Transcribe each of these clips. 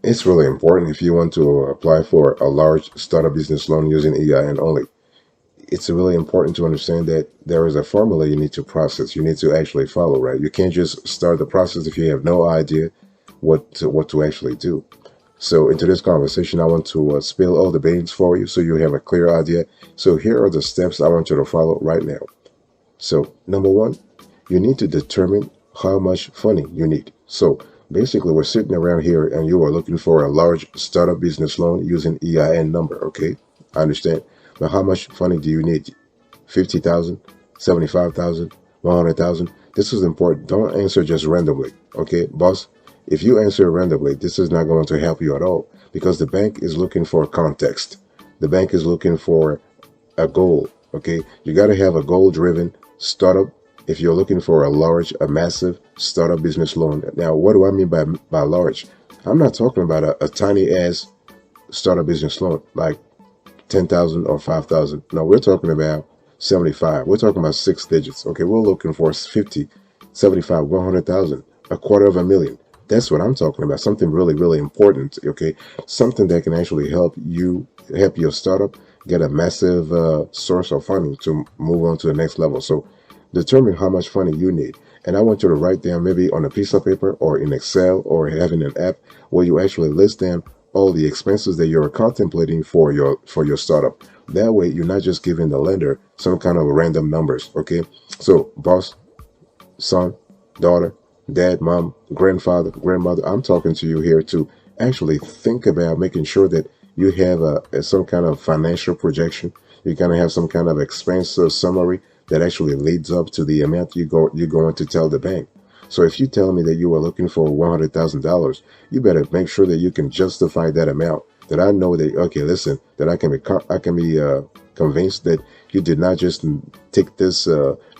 It's really important if you want to apply for a large startup business loan using EIN only. It's really important to understand that there is a formula you need to process. You need to actually follow, right? You can't just start the process if you have no idea what to actually do. So into this conversation, I want to spill all the beans for you so you have a clear idea. So here are the steps I want you to follow right now. So number one, you need to determine how much funding you need. So basically, we're sitting around here and you are looking for a large startup business loan using EIN number, okay? I understand. But how much funding do you need? 50,000, 75,000, 100,000? This is important. Don't answer just randomly, okay? Boss, if you answer randomly, this is not going to help you at all because the bank is looking for context. The bank is looking for a goal, okay? You got to have a goal-driven startup if you're looking for a massive startup business loan. Now, what do I mean by large? I'm not talking about a tiny ass startup business loan like 10,000 or 5,000. No, we're talking about 75. We're talking about 6 digits. Okay, we're looking for 50, 75, 100,000, $250,000. That's what I'm talking about. Something really, really important. Okay, something that can actually help your startup get a massive source of funding to move on to the next level. So determine how much funding you need. And I want you to write down maybe on a piece of paper or in Excel or having an app where you actually list down all the expenses that you're contemplating for your startup. That way, you're not just giving the lender some kind of random numbers. Okay, so boss, son, daughter, dad, mom, grandfather, grandmother, I'm talking to you here to actually think about making sure that you have some kind of financial projection. You're gonna have some kind of expense summary that actually leads up to the amount you're going to tell the bank. So if you tell me that you are looking for $100,000, you better make sure that you can justify that amount. That I know that, okay, listen, that I can be convinced that you did not just take this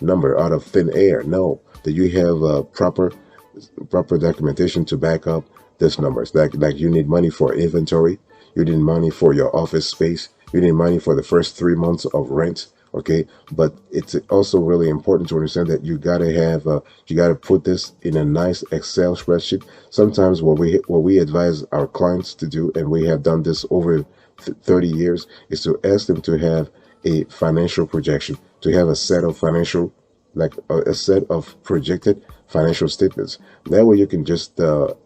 number out of thin air. No, that you have proper documentation to back up this numbers. Like you need money for inventory, you need money for your office space, you need money for the first 3 months of rent. Okay, but it's also really important to understand that you gotta put this in a nice Excel spreadsheet. Sometimes what we advise our clients to do, and we have done this over 30 years, is to ask them to have a financial projection, to have a set of a set of projected financial statements. That way you can just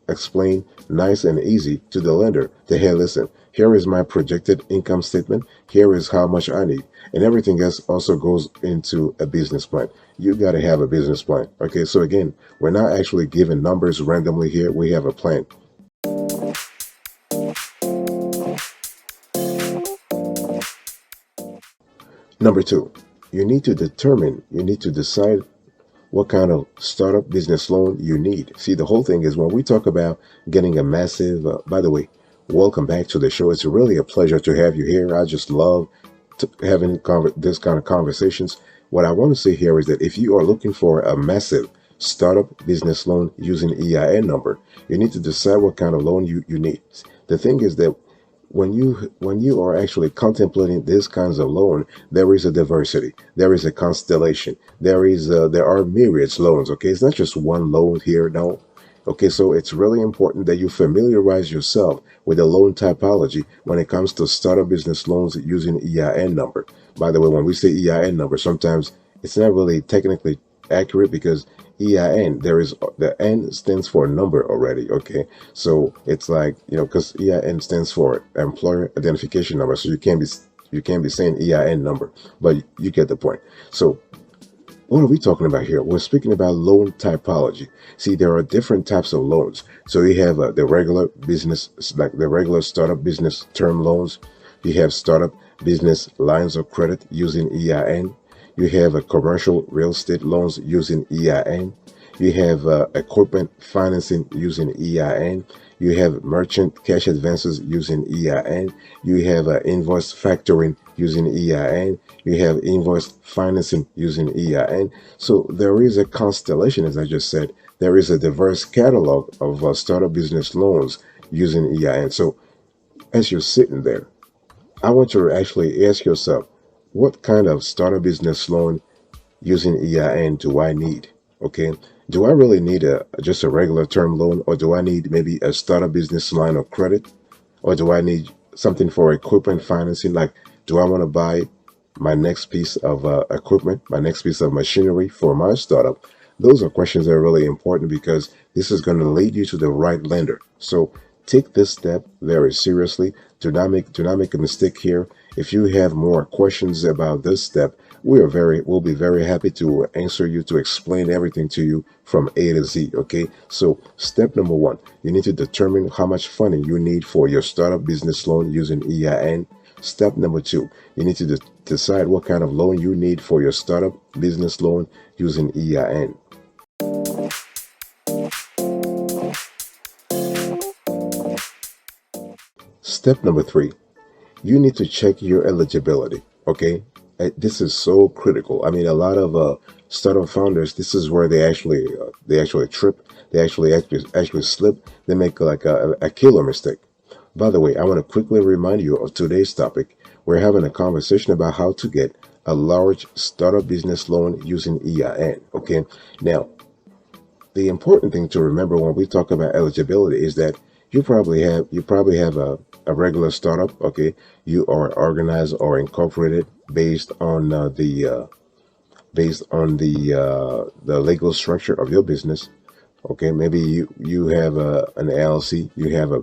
explain nice and easy to the lender that, hey, listen, here is my projected income statement. Here is how much I need. And everything else also goes into a business plan. You got to have a business plan. Okay, so again, we're not actually giving numbers randomly here. We have a plan. Number two, you need to decide what kind of startup business loan you need. See, the whole thing is when we talk about getting a massive, by the way, welcome back to the show. It's really a pleasure to have you here. I just love having this kind of conversations. What I want to say here is that if you are looking for a massive startup business loan using EIN number, you need to decide what kind of loan you need. The thing is that when you are actually contemplating these kinds of loan, there is a diversity, there is a constellation, there are myriads loans. Okay, it's not just one loan here. No. Okay, so it's really important that you familiarize yourself with the loan typology when it comes to startup business loans using EIN number. By the way, when we say EIN number, sometimes it's not really technically accurate because EIN, the N stands for number already. Okay, so it's like, because EIN stands for employer identification number, so you can't be saying EIN number, but you get the point. So what are we talking about here? We're speaking about loan typology. See, there are different types of loans. So you have the regular business, like the regular startup business term loans. You have startup business lines of credit using EIN. You have a commercial real estate loans using EIN. You have equipment financing using EIN. You have merchant cash advances using EIN. You have invoice factoring using EIN. You have invoice financing using EIN. So there is a constellation, as I just said. There is a diverse catalog of startup business loans using EIN. So as you're sitting there, I want you to actually ask yourself, what kind of startup business loan using EIN do I need? Okay, do I really need a just a regular term loan, or do I need maybe a startup business line of credit, or do I need something for equipment financing? Like, do I want to buy my next piece of equipment, my next piece of machinery for my startup? Those are questions that are really important because this is going to lead you to the right lender. So take this step very seriously. Do not make a mistake here. If you have more questions about this step, we'll be very happy to answer you, to explain everything to you from A to Z. Okay, so step number one, you need to determine how much funding you need for your startup business loan using EIN. Step number two, you need to decide what kind of loan you need for your startup business loan using EIN. Step number three, you need to check your eligibility. Okay, this is so critical. I mean, a lot of startup founders, this is where they actually trip, they actually slip, they make like a killer mistake. By the way, I want to quickly remind you of today's topic. We're having a conversation about how to get a large startup business loan using EIN. Okay, now the important thing to remember when we talk about eligibility is that you probably have a regular startup. Okay, you are organized or incorporated based on the legal structure of your business. Okay, maybe you have an LLC, you have a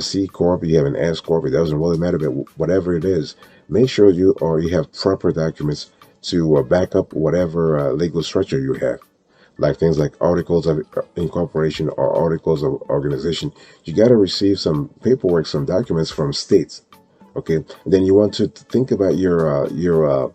C corp, you have an S corp. It doesn't really matter, but whatever it is, make sure you have proper documents to back up whatever legal structure you have, like things like articles of incorporation or articles of organization. You got to receive some paperwork, some documents from states. Okay, then you want to think about your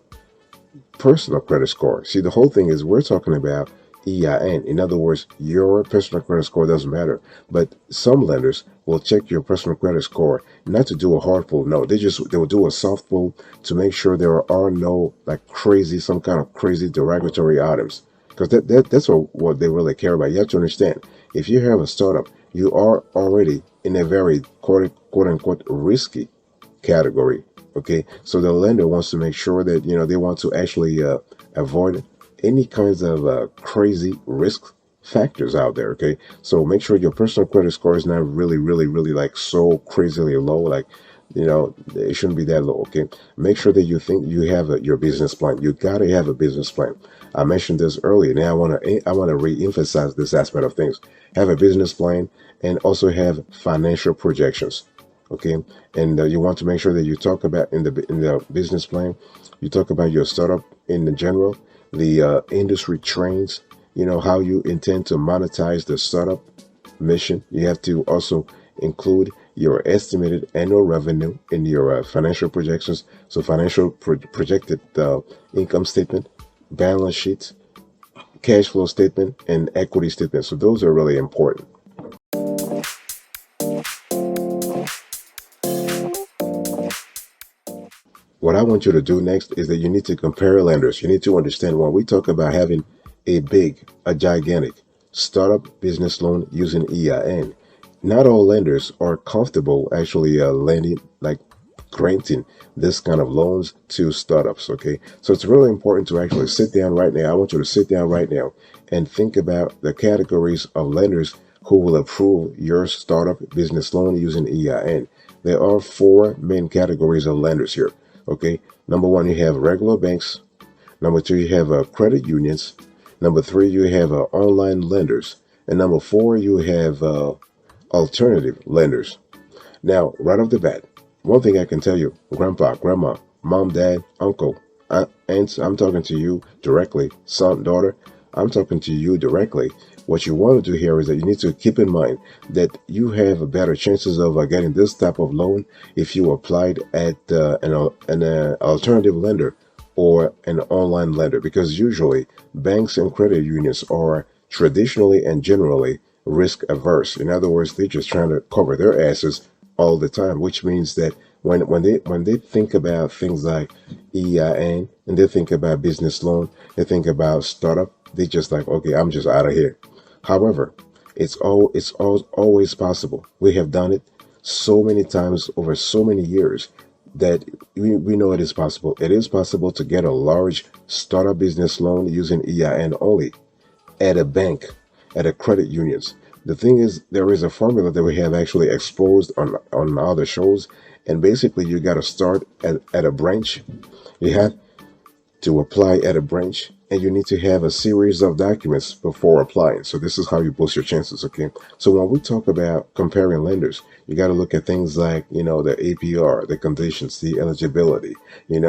personal credit score. See, the whole thing is we're talking about EIN. In other words, your personal credit score doesn't matter. But some lenders will check your personal credit score, not to do a hard pull. No, they will do a soft pull to make sure there are no like some kind of crazy derogatory items. Because that's what they really care about. You have to understand, if you have a startup, you are already in a very quote unquote risky category. Okay, so the lender wants to make sure that they want to actually avoid any kinds of crazy risk factors out there. Okay, so make sure your personal credit score is not really, really, really like so crazily low. Like, it shouldn't be that low. Okay, make sure that you think you have your business plan. You gotta have a business plan. I mentioned this earlier. Now I want to re-emphasize this aspect of things. Have a business plan and also have financial projections. Okay, and you want to make sure that you talk about in the business plan, you talk about your startup in the general, the industry trends, how you intend to monetize the startup mission. You have to also include your estimated annual revenue in your financial projections. So projected income statement, balance sheet, cash flow statement, and equity statement. So those are really important. What I want you to do next is that you need to compare lenders. You need to understand when we talk about having a gigantic startup business loan using EIN, not all lenders are comfortable actually lending, like granting this kind of loans to startups. Okay, so it's really important to actually sit down right now. I want you to sit down right now and think about the categories of lenders who will approve your startup business loan using EIN. There are four main categories of lenders here. Okay, number one, you have regular banks. Number two, you have credit unions. Number three, you have online lenders. And number four, you have alternative lenders. Now, right off the bat, one thing I can tell you, grandpa, grandma, mom, dad, uncle, aunts, I'm talking to you directly. Son, daughter, I'm talking to you directly. What you want to do here is that you need to keep in mind that you have better chances of getting this type of loan if you applied at an alternative lender or an online lender, because usually banks and credit unions are traditionally and generally risk averse. In other words, they're just trying to cover their asses all the time, which means that when they think about things like EIN and they think about business loan, they think about startup, they just like, okay, I'm just out of here. However, it's always possible. We have done it so many times over so many years that we know it is possible. It is possible to get a large startup business loan using EIN only. at a bank, at a credit unions. The thing is, there is a formula that we have actually exposed on other shows, and basically you got to start at a branch. You have to apply at a branch, and you need to have a series of documents before applying. So this is how you boost your chances. Okay, so when we talk about comparing lenders, you got to look at things like, the APR, the conditions, the eligibility, and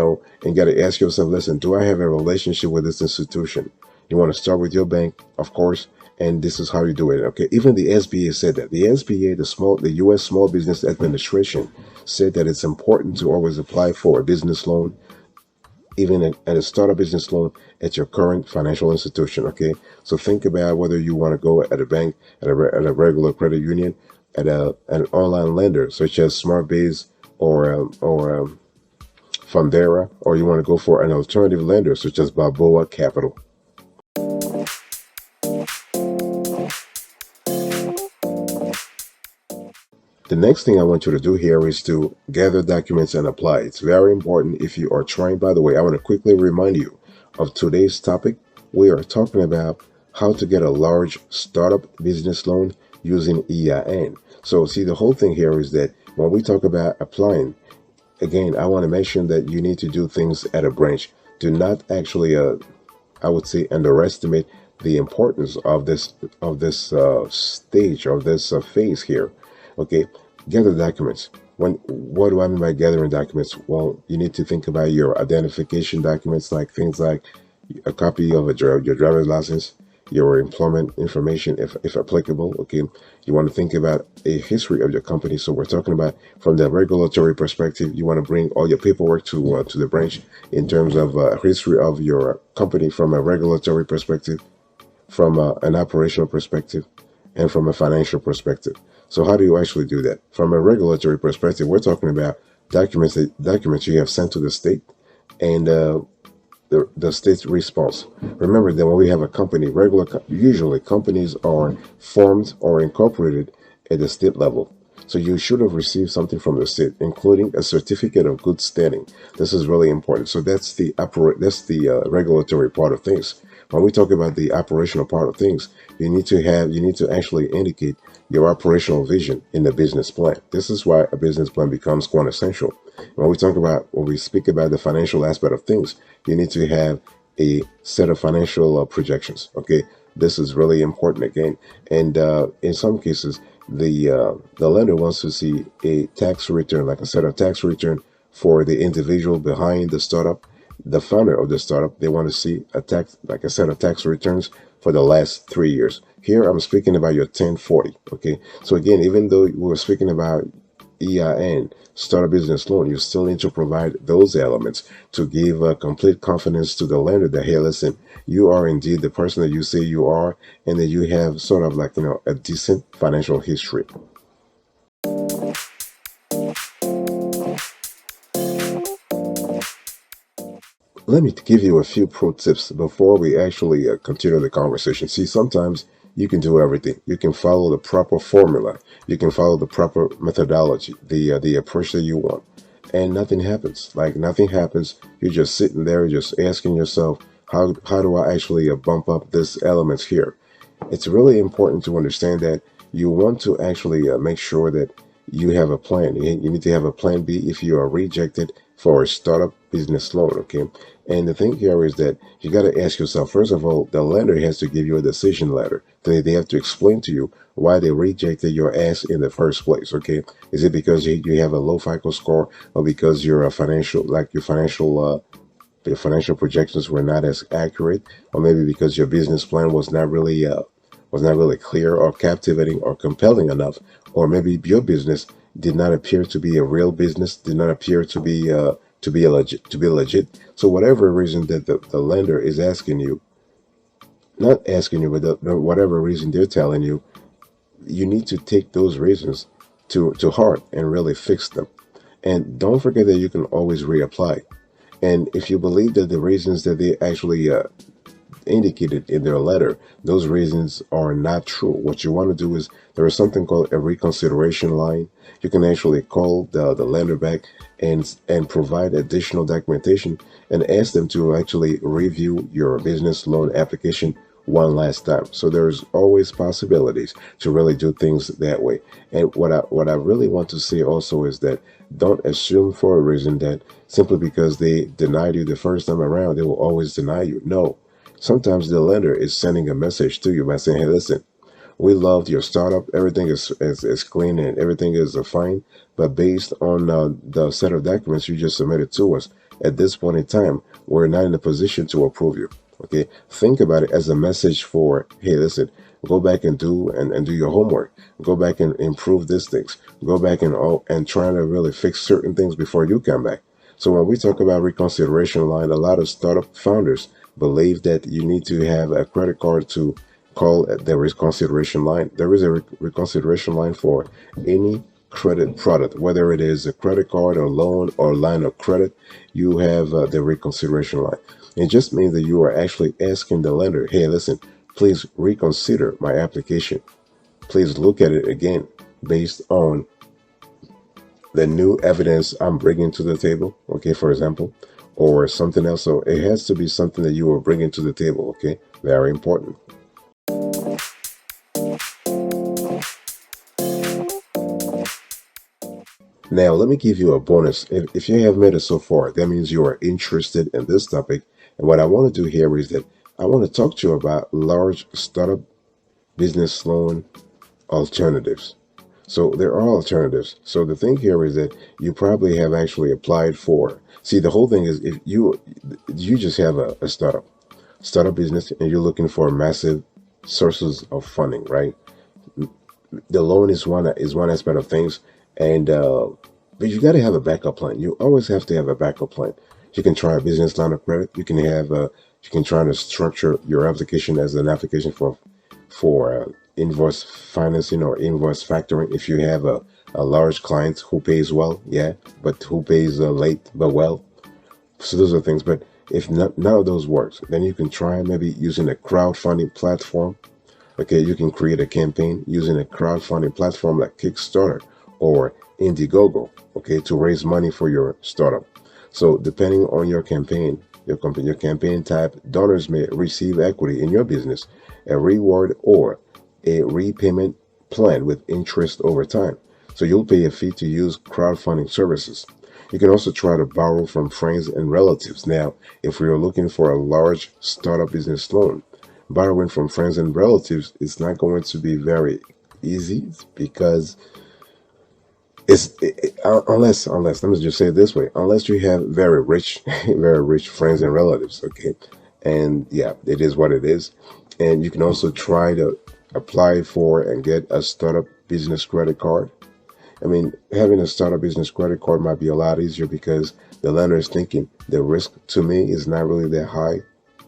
got to ask yourself, listen, do I have a relationship with this institution? You want to start with your bank, of course, and this is how you do it. Okay, even the SBA said that. The SBA, the U.S. Small Business Administration, said that it's important to always apply for a business loan, even at a startup business loan at your current financial institution. Okay, so think about whether you want to go at a bank, at a regular credit union, at an online lender such as SmartBiz or Fundera, or you want to go for an alternative lender such as Balboa Capital. The next thing I want you to do here is to gather documents and apply. It's very important if you are trying. By the way, I want to quickly remind you of today's topic. We are talking about how to get a large startup business loan using EIN. So see, the whole thing here is that when we talk about applying, again, I want to mention that you need to do things at a branch. Do not actually, I would say, underestimate the importance of this stage, of this phase here. Okay, gather documents. What do I mean by gathering documents? Well, you need to think about your identification documents, like things like a copy of your driver's license, your employment information, if applicable. Okay, you want to think about a history of your company. So we're talking about from the regulatory perspective. You want to bring all your paperwork to the branch in terms of history of your company from a regulatory perspective, from an operational perspective, and from a financial perspective. So how do you actually do that? From a regulatory perspective, we're talking about documents you have sent to the state, and the state's response. Remember that when we have a company, usually companies are formed or incorporated at the state level. So you should have received something from the state, including a certificate of good standing. This is really important. So that's the regulatory part of things. When we talk about the operational part of things, you need to actually indicate your operational vision in the business plan. This is why a business plan becomes quite essential. When we speak about the financial aspect of things, you need to have a set of financial projections. Okay, this is really important again. And in some cases, the lender wants to see a tax return, like a set of tax return for the individual behind the startup, the founder of the startup. They want to see a set of tax returns for the last 3 years. Here I'm speaking about your 1040. Okay, so again, even though we were speaking about EIN, start a business loan, you still need to provide those elements to give complete confidence to the lender that, hey, listen, you are indeed the person that you say you are, and that you have sort of like, a decent financial history. Let me give you a few pro tips before we actually continue the conversation. See, sometimes you can do everything. You can follow the proper formula. You can follow the proper methodology, the approach that you want, and nothing happens. Like nothing happens. You're just sitting there, just asking yourself, how do I actually bump up this elements here? It's really important to understand that you want to actually make sure that you have a plan. You need to have a plan B if you are rejected for a startup business loan. Okay, and the thing here is that you got to ask yourself, first of all, the lender has to give you a decision letter. They have to explain to you why they rejected your ask in the first place. Okay, is it because you have a low FICO score, or because your financial projections were not as accurate, or maybe because your business plan was not really clear or captivating or compelling enough, or maybe your business did not appear to be a real business, did not appear to be legit. So whatever reason that the lender is asking you, not asking you, but whatever reason they're telling you, you need to take those reasons to heart and really fix them. And don't forget that you can always reapply. And if you believe that the reasons that they actually indicated in their letter, those reasons are not true, what you want to do is, there is something called a reconsideration line. You can actually call the lender back and provide additional documentation and ask them to actually review your business loan application one last time. So there's always possibilities to really do things that way. And what I really want to say also is that don't assume for a reason that simply because they denied you the first time around, they will always deny you. No. Sometimes the lender is sending a message to you by saying, hey, listen, we loved your startup. Everything is clean and everything is fine. But based on the set of documents you just submitted to us, at this point in time, we're not in a position to approve you. Okay, think about it as a message for, hey, listen, go back and do your homework. Go back and improve these things. Go back and try to really fix certain things before you come back. So when we talk about reconsideration line, a lot of startup founders believe that you need to have a credit card to call the reconsideration line. There is a reconsideration line for any credit product, whether it is a credit card or loan or line of credit. You have the reconsideration line. It just means that you are actually asking the lender, hey, listen, please reconsider my application. Please look at it again based on the new evidence I'm bringing to the table, okay, for example, or something else. So it has to be something that you are bringing to the table, okay? Very important. Now, let me give you a bonus. If you have made it so far, that means you are interested in this topic. And what I want to do here is that I want to talk to you about large startup business loan alternatives. So there are alternatives. So the thing here is that you probably have actually applied for. See, the whole thing is if you just have a startup business, and you're looking for massive sources of funding, right? The loan is one aspect of things, and but you got to have a backup plan. You always have to have a backup plan. You can try a business line of credit. You can have you can try to structure your application as an application for invoice financing or invoice factoring. If you have a large client who pays well, yeah, but who pays late but well. So those are things. But if none of those works, then you can try maybe using a crowdfunding platform. Okay, you can create a campaign using a crowdfunding platform like Kickstarter or Indiegogo, okay, to raise money for your startup. So depending on your campaign, your campaign type, donors may receive equity in your business, a reward or a repayment plan with interest over time. So you'll pay a fee to use crowdfunding services. You can also try to borrow from friends and relatives. Now, if we are looking for a large startup business loan, borrowing from friends and relatives is not going to be very easy because unless let me just say it this way, unless you have very rich very rich friends and relatives, okay? And yeah, it is what it is. And you can also try to apply for and get a startup business credit card. I mean, having a startup business credit card might be a lot easier because the lender is thinking the risk to me is not really that high.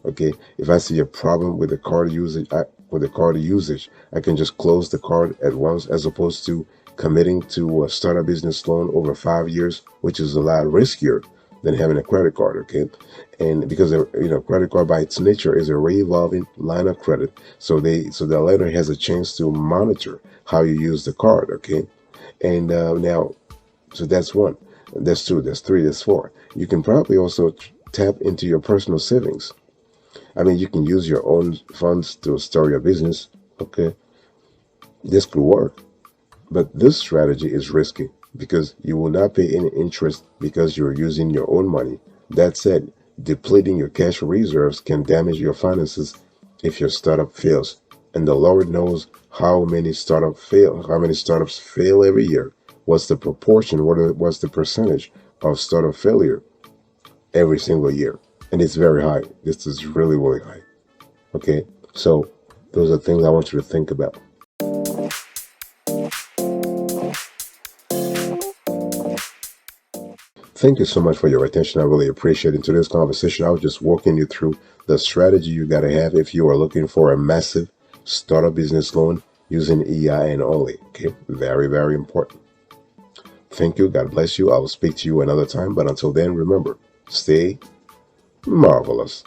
Okay, if I see a problem with the card usage, I can just close the card at once, as opposed to committing to a startup business loan over 5 years, which is a lot riskier than having a credit card. Okay, and because credit card by its nature is a revolving line of credit, so the lender has a chance to monitor how you use the card. Okay. And now, so that's one, that's two, that's three, that's four. You can probably also tap into your personal savings. I mean, you can use your own funds to start your business. Okay, this could work, but this strategy is risky because you will not pay any interest because you're using your own money. That said, depleting your cash reserves can damage your finances if your startup fails. And the Lord knows how many startups fail every year. What's the proportion? What's the percentage of startup failure every single year? And it's very high. This is really, really high. Okay, so those are things I want you to think about. Thank you so much for your attention. I really appreciate it. In today's conversation, I was just walking you through the strategy you got to have if you are looking for a massive startup business loan using EIN only. Okay, very, very important. Thank you. God bless you. I will speak to you another time. But until then, remember, stay marvelous.